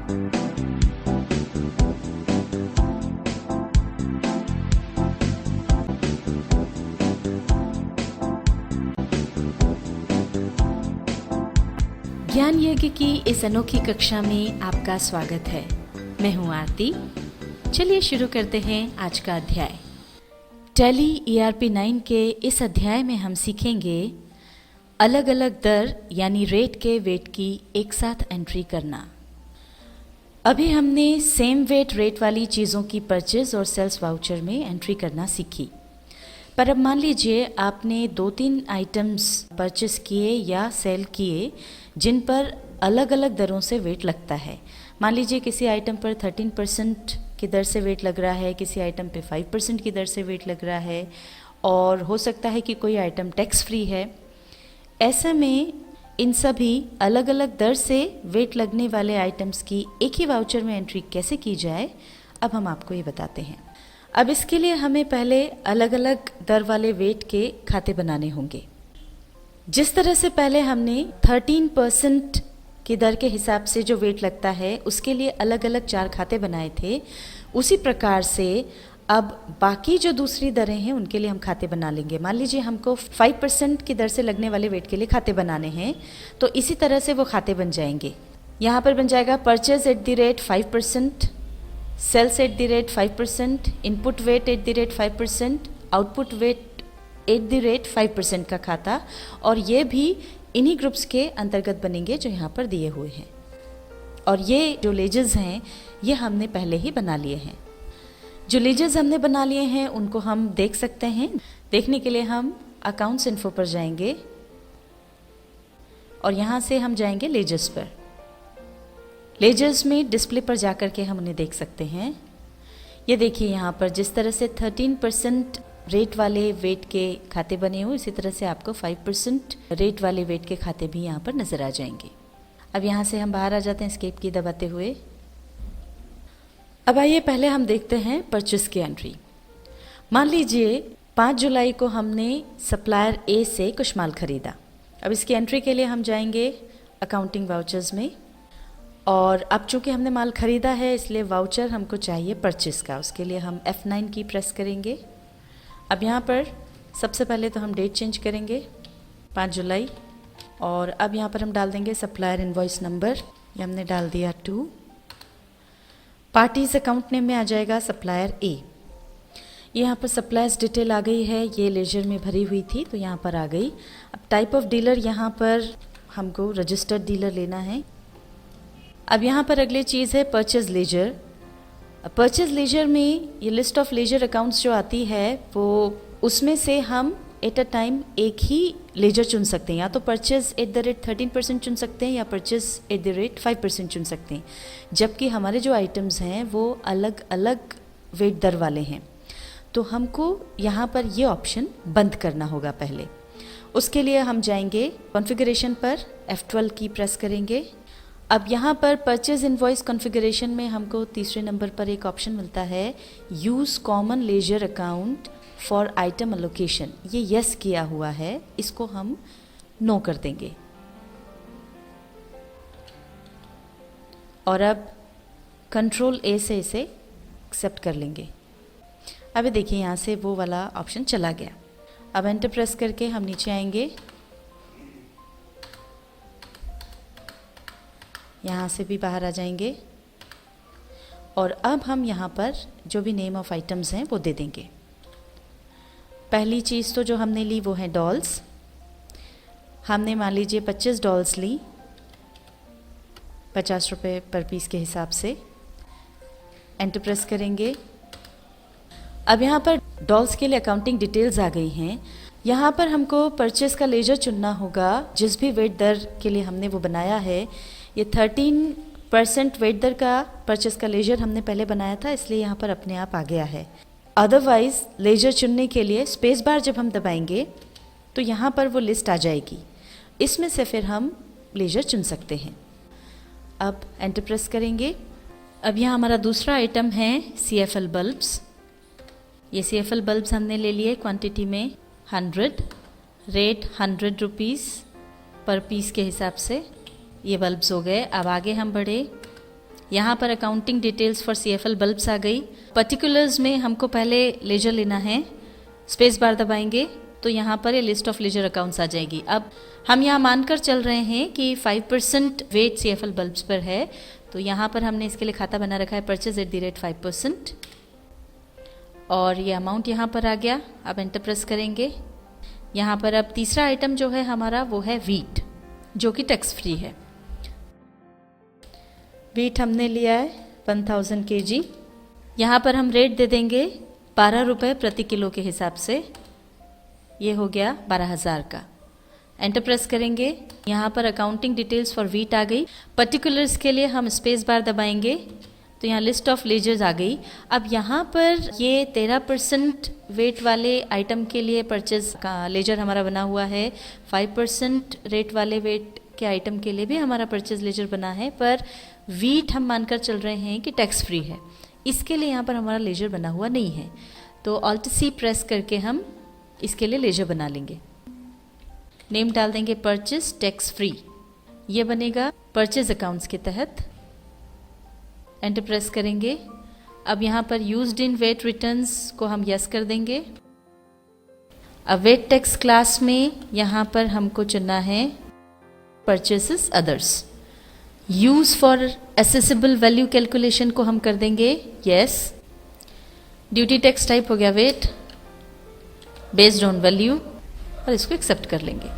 ज्ञान यज्ञ की इस अनोखी कक्षा में आपका स्वागत है। मैं हूं आरती। चलिए शुरू करते हैं आज का अध्याय। टैली ERP 9 के इस अध्याय में हम सीखेंगे अलग अलग दर यानी रेट के वेट की एक साथ एंट्री करना। अभी हमने सेम वेट रेट वाली चीज़ों की परचेज और सेल्स वाउचर में एंट्री करना सीखी। पर अब मान लीजिए आपने 2-3 आइटम्स परचेस किए या सेल किए जिन पर अलग अलग दरों से वेट लगता है। मान लीजिए किसी आइटम पर 13% की दर से वेट लग रहा है, किसी आइटम पे 5% की दर से वेट लग रहा है, और हो सकता है कि कोई आइटम टैक्स फ्री है। ऐसे में इन सभी अलग अलग दर से वेट लगने वाले आइटम्स की एक ही वाउचर में एंट्री कैसे की जाए, अब हम आपको ये बताते हैं। अब इसके लिए हमें पहले अलग अलग दर वाले वेट के खाते बनाने होंगे। जिस तरह से पहले हमने 13% की दर के हिसाब से जो वेट लगता है उसके लिए अलग अलग 4 खाते बनाए थे, उसी प्रकार से अब बाकी जो दूसरी दरें हैं उनके लिए हम खाते बना लेंगे। मान लीजिए हमको 5% की दर से लगने वाले वेट के लिए खाते बनाने हैं, तो इसी तरह से वो खाते बन जाएंगे। यहाँ पर बन जाएगा purchase at the rate 5%, sales at the rate 5%, input VAT at the rate 5%, output VAT at the rate 5% का खाता, और ये भी इन्हीं ग्रुप्स के अंतर्गत बनेंगे जो यहाँ पर दिए हुए हैं। और ये जो लेजेस हैं ये हमने पहले ही बना लिए हैं। जो लेजेस हमने बना लिए हैं उनको हम देख सकते हैं। देखने के लिए हम अकाउंट्स इन्फो पर जाएंगे और यहाँ से हम जाएंगे लेजेस पर। लेजर्स में डिस्प्ले पर जाकर के हम उन्हें देख सकते हैं। ये देखिए यहाँ पर जिस तरह से 13% रेट वाले वेट के खाते बने हुए, इसी तरह से आपको 5% रेट वाले वेट के खाते भी यहाँ पर नज़र आ जाएंगे। अब यहाँ से हम बाहर आ जाते हैं एस्केप की दबाते हुए। अब आइए पहले हम देखते हैं परचेस की एंट्री। मान लीजिए 5 जुलाई को हमने सप्लायर ए से कुछ माल खरीदा। अब इसकी एंट्री के लिए हम जाएंगे अकाउंटिंग वाउचर्स में, और अब चूंकि हमने माल खरीदा है इसलिए वाउचर हमको चाहिए परचेस का। उसके लिए हम F9 की प्रेस करेंगे। अब यहाँ पर सबसे पहले तो हम डेट चेंज करेंगे 5 जुलाई, और अब यहाँ पर हम डाल देंगे सप्लायर इनवॉइस नंबर, ये हमने डाल दिया 2। पार्टीज अकाउंट नेम में आ जाएगा सप्लायर ए। यहाँ पर सप्लायर्स डिटेल आ गई है, ये लेजर में भरी हुई थी तो यहाँ पर आ गई। अब टाइप ऑफ डीलर यहाँ पर हमको रजिस्टर्ड डीलर लेना है। अब यहाँ पर अगली चीज़ है परचेज लेजर। परचेज लेजर में ये लिस्ट ऑफ लेजर अकाउंट्स जो आती है वो उसमें से हम एट अ टाइम एक ही लेजर चुन सकते हैं। या तो परचेज एट द रेट 13% चुन सकते हैं या परचेज एट द रेट 5% चुन सकते हैं, जबकि हमारे जो आइटम्स हैं वो अलग अलग वेट दर वाले हैं। तो हमको यहाँ पर ये ऑप्शन बंद करना होगा पहले। उसके लिए हम जाएंगे कॉन्फ़िगरेशन पर, F12 की प्रेस करेंगे। अब यहाँ पर परचेज इनवॉइस कॉन्फ़िगरेशन में हमको तीसरे नंबर पर एक ऑप्शन मिलता है use common ledger account for item allocation. ये यस किया हुआ है, इसको हम नो कर देंगे। और अब कंट्रोल ए से इसे एक्सेप्ट कर लेंगे। अब देखिए यहाँ से वो वाला ऑप्शन चला गया। अब एंटर प्रेस करके हम नीचे आएंगे, यहाँ से भी बाहर आ जाएंगे, और अब हम यहाँ पर जो भी नेम ऑफ आइटम्स हैं वो दे देंगे। पहली चीज़ तो जो हमने ली वो है डॉल्स। हमने मान लीजिए 25 डॉल्स ली, 50 रुपये पर पीस के हिसाब से। एंटर प्रेस करेंगे। अब यहाँ पर डॉल्स के लिए अकाउंटिंग डिटेल्स आ गई हैं। यहाँ पर हमको परचेस का लेजर चुनना होगा जिस भी वेट दर के लिए हमने वो बनाया है। ये 13% वेट दर का परचेस का लेजर हमने पहले बनाया था, इसलिए यहाँ पर अपने आप आ गया है। अदरवाइज़ लेजर चुनने के लिए स्पेस बार जब हम दबाएंगे तो यहाँ पर वो लिस्ट आ जाएगी, इसमें से फिर हम लेजर चुन सकते हैं। अब एंटर प्रेस करेंगे। अब यहाँ हमारा दूसरा आइटम है CFL बल्ब्स। ये CFL बल्ब्स हमने ले लिए क्वांटिटी में 100, रेट 100 रुपीज़ पर पीस के हिसाब से ये बल्ब्स हो गए। अब आगे हम बढ़े। यहाँ पर accounting details for CFL bulbs आ गई। पर्टिकुलर्स में हमको पहले लेजर लेना है, स्पेस बार दबाएंगे तो यहाँ पर ये लिस्ट ऑफ लेजर अकाउंट्स आ जाएगी। अब हम यहाँ मानकर चल रहे हैं कि 5% वेट CFL बल्ब्स पर है, तो यहाँ पर हमने इसके लिए खाता बना रखा है परचेज @ 5%, और ये अमाउंट यहाँ पर आ गया। अब एंटर प्रेस करेंगे। यहाँ पर अब तीसरा आइटम जो है हमारा वो है वीट, जो कि टैक्स फ्री है। वीट हमने लिया है 1000 kg। यहाँ पर हम रेट दे देंगे 12 रुपये प्रति किलो के हिसाब से, ये हो गया 12,000 का। एंटर प्रेस करेंगे। यहाँ पर अकाउंटिंग डिटेल्स फॉर वीट आ गई। पर्टिकुलर्स के लिए हम स्पेस बार दबाएंगे तो यहाँ लिस्ट ऑफ लेजर्स आ गई। अब यहाँ पर ये 13% वेट वाले आइटम के लिए परचेज का लेजर हमारा बना हुआ है, 5% रेट वाले वेट के आइटम के लिए भी हमारा परचेज लेजर बना है, पर वीट हम मानकर चल रहे हैं कि टैक्स फ्री है, इसके लिए यहाँ पर हमारा लेजर बना हुआ नहीं है। तो Alt+C प्रेस करके हम इसके लिए लेजर बना लेंगे। नेम डाल देंगे परचेज टैक्स फ्री, ये बनेगा परचेज अकाउंट्स के तहत। एंटर प्रेस करेंगे। अब यहाँ पर यूज्ड इन वेट रिटर्न्स को हम यस कर देंगे। अब वेट टैक्स क्लास में यहाँ पर हमको चुनना है purchases others. Use for accessible value calculation को हम कर देंगे यस। ड्यूटी टैक्स टाइप हो गया वेट बेस्ड ऑन वैल्यू, और इसको एक्सेप्ट कर लेंगे।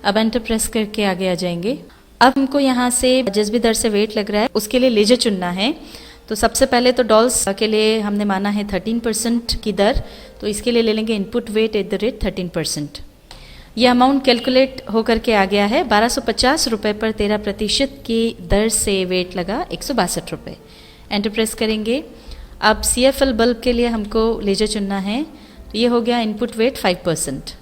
अब एंटर प्रेस करके आगे आ जाएंगे। अब हमको यहाँ से जिस भी दर से वेट लग रहा है उसके लिए लेजर चुनना है। तो सबसे पहले तो डॉल्स के लिए हमने माना है 13% की दर, तो इसके लिए ले लेंगे इनपुट वेट @ 13%। यह अमाउंट कैलकुलेट होकर के आ गया है 1250 रुपये पर 13% की दर से वेट लगा 162 रुपये। एंटर प्रेस करेंगे। अब CFL बल्ब के लिए हमको लेजर चुनना है, तो ये हो गया इनपुट वेट 5%।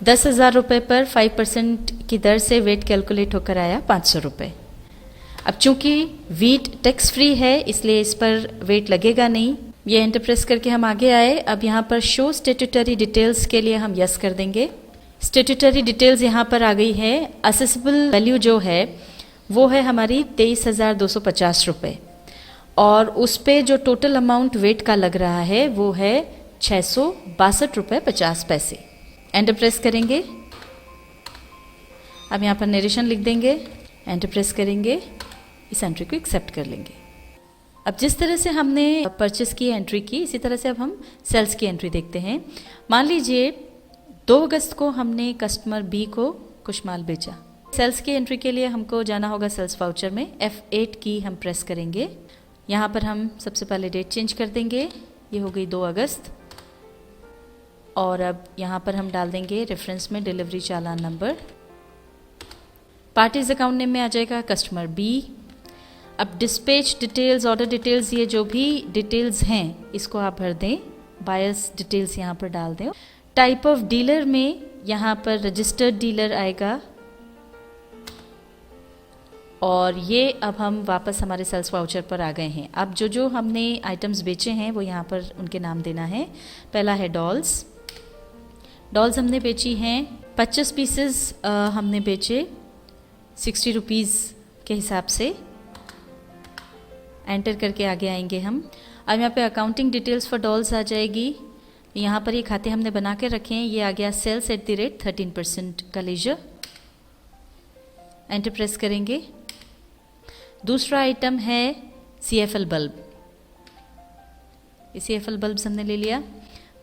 10,000 रुपये पर 5% की दर से वेट कैलकुलेट होकर आया 500 रुपये। अब चूंकि वीट टैक्स फ्री है इसलिए इस पर वेट लगेगा नहीं। ये एंटर प्रेस करके हम आगे आए। अब यहाँ पर शो स्टेट्यूटरी डिटेल्स के लिए हम यस कर देंगे। स्टेट्यूटरी डिटेल्स यहाँ पर आ गई है। असेसिबल वैल्यू जो है वो है हमारी 23,250 रुपये, और उस पे जो टोटल अमाउंट वेट का लग रहा है वो है 662 रुपये 50 पैसे। एंटर प्रेस करेंगे। अब यहाँ पर नरेशन लिख देंगे। एंटर प्रेस करेंगे। इस एंट्री को एक्सेप्ट कर लेंगे। अब जिस तरह से हमने परचेस की एंट्री की, इसी तरह से अब हम सेल्स की एंट्री देखते हैं। मान लीजिए 2 अगस्त को हमने कस्टमर बी को कुछ माल बेचा। सेल्स की एंट्री के लिए हमको जाना होगा सेल्स वाउचर में। F8 की हम प्रेस करेंगे। यहाँ पर हम सबसे पहले डेट चेंज कर देंगे, ये हो गई 2 अगस्त। और अब यहाँ पर हम डाल देंगे रेफरेंस में डिलीवरी चालान नंबर। पार्टीज अकाउंट नेम में आ जाएगा कस्टमर बी। अब डिस्पैच डिटेल्स, ऑर्डर डिटेल्स, ये जो भी डिटेल्स हैं इसको आप भर दें। बायर्स डिटेल्स यहाँ पर डाल दें। टाइप ऑफ डीलर में यहाँ पर रजिस्टर्ड डीलर आएगा, और ये अब हम वापस हमारे सेल्स वाउचर पर आ गए हैं। अब जो जो हमने आइटम्स बेचे हैं वो यहाँ पर उनके नाम देना है। पहला है डॉल्स। डॉल्स हमने बेची हैं 25 पीसेस हमने बेचे 60 रुपीज़ के हिसाब से। एंटर करके आगे आएंगे हम। अब यहाँ पे अकाउंटिंग डिटेल्स फॉर डॉल्स आ जाएगी। यहाँ पर ये खाते हमने बना के रखे हैं। ये आ गया सेल्स @ 13% का लेजर। एंटर प्रेस करेंगे। दूसरा आइटम है CFL बल्ब। CFL बल्ब्स हमने ले लिया।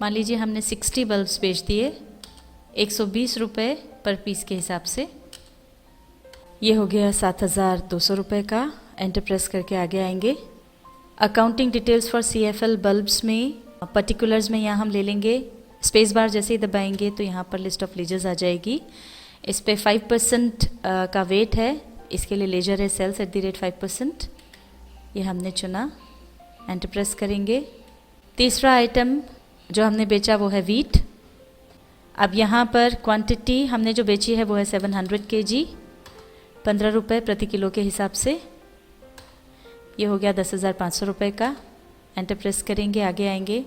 मान लीजिए हमने 60 बल्ब्स बेच दिए 120 रुपये पर पीस के हिसाब से। ये हो गया 7,200 रुपये का। एंटर प्रेस करके आगे आएंगे। Accounting details for CFL bulbs में पर्टिकुलर्स में यहाँ हम ले लेंगे स्पेस बार, जैसे ही दबाएंगे तो यहाँ पर लिस्ट ऑफ लेजर्स आ जाएगी। इस पे 5% का वेट है, इसके लिए लेजर है सेल्स @ 5%। ये हमने चुना। एंटर प्रेस करेंगे। तीसरा आइटम जो हमने बेचा वो है वीट। अब यहाँ पर क्वांटिटी हमने जो बेची है वो है 700 kg, 15 रुपये प्रति किलो के हिसाब से। ये हो गया 10,500 रुपये का। एंटर प्रेस करेंगे, आगे आएंगे।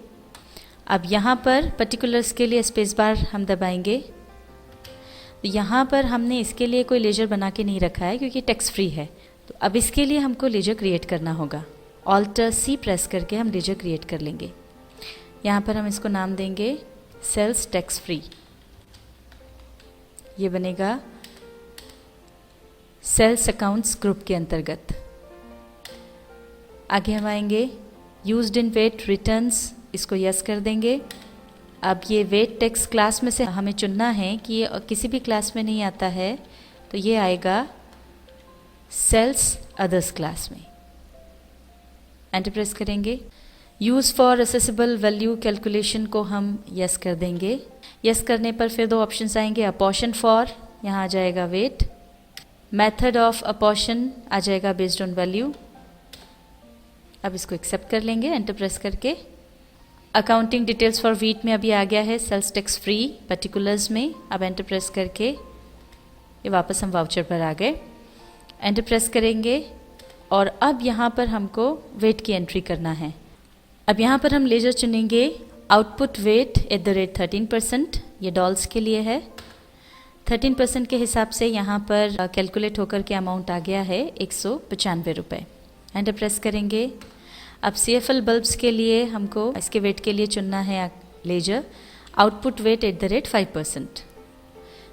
अब यहाँ पर पर्टिकुलर्स के लिए स्पेस बार हम दबाएंगे। तो यहाँ पर हमने इसके लिए कोई लेजर बना के नहीं रखा है क्योंकि टैक्स फ्री है, तो अब इसके लिए हमको लेजर क्रिएट करना होगा। Alt+C प्रेस करके हम लेजर क्रिएट कर लेंगे। यहाँ पर हम इसको नाम देंगे सेल्स टैक्स फ्री। ये बनेगा सेल्स अकाउंट्स ग्रुप के अंतर्गत। आगे हम आएंगे यूज्ड इन वेट रिटर्न्स, इसको यस कर देंगे। अब ये वेट टैक्स क्लास में से हमें चुनना है कि ये किसी भी क्लास में नहीं आता है, तो ये आएगा सेल्स अदर्स क्लास में। एंटर प्रेस करेंगे। Use for accessible value calculation को हम यस कर देंगे। यस करने पर फिर 2 ऑप्शंस आएंगे, अपॉर्शन फॉर, यहाँ आ जाएगा वेट, मेथड ऑफ अपॉर्शन आ जाएगा बेस्ड ऑन वैल्यू। अब इसको एक्सेप्ट कर लेंगे एंटर प्रेस करके। अकाउंटिंग डिटेल्स फॉर वीट में अभी आ गया है सेल्स टैक्स फ्री पर्टिकुलर्स में। अब एंटर प्रेस करके ये वापस हम वाउचर पर आ गए। एंटर प्रेस करेंगे और अब यहाँ पर हमको वेट की एंट्री करना है। अब यहाँ पर हम लेजर चुनेंगे आउटपुट वेट @13%, ये डॉल्स के लिए है। 13% के हिसाब से यहाँ पर कैलकुलेट होकर के अमाउंट आ गया है 195 रुपये। एंटर प्रेस करेंगे। अब CFL बल्ब्स के लिए हमको इसके वेट के लिए चुनना है लेजर आउटपुट वेट @5%।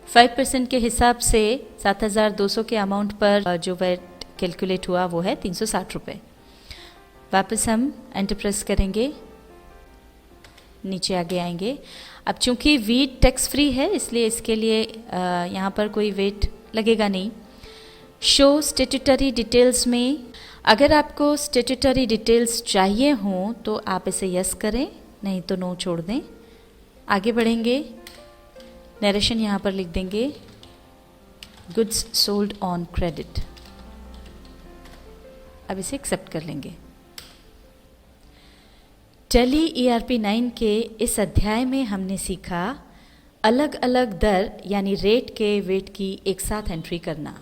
5% के हिसाब से 7200 के अमाउंट पर जो वेट कैलकुलेट हुआ वो है 360 रुपये। वापस हम एंटर प्रेस करेंगे, नीचे आगे आएंगे। अब चूंकि वीट टैक्स फ्री है इसलिए इसके लिए यहाँ पर कोई वेट लगेगा नहीं। शो स्टेट्यूटरी डिटेल्स में अगर आपको स्टेट्यूटरी डिटेल्स चाहिए हों तो आप इसे यस करें, नहीं तो नो छोड़ दें। आगे बढ़ेंगे, नरेशन यहाँ पर लिख देंगे गुड्स सोल्ड ऑन क्रेडिट। अब इसे एक्सेप्ट कर लेंगे। टैली ERP 9 के इस अध्याय में हमने सीखा अलग अलग दर यानी रेट के वेट की एक साथ एंट्री करना।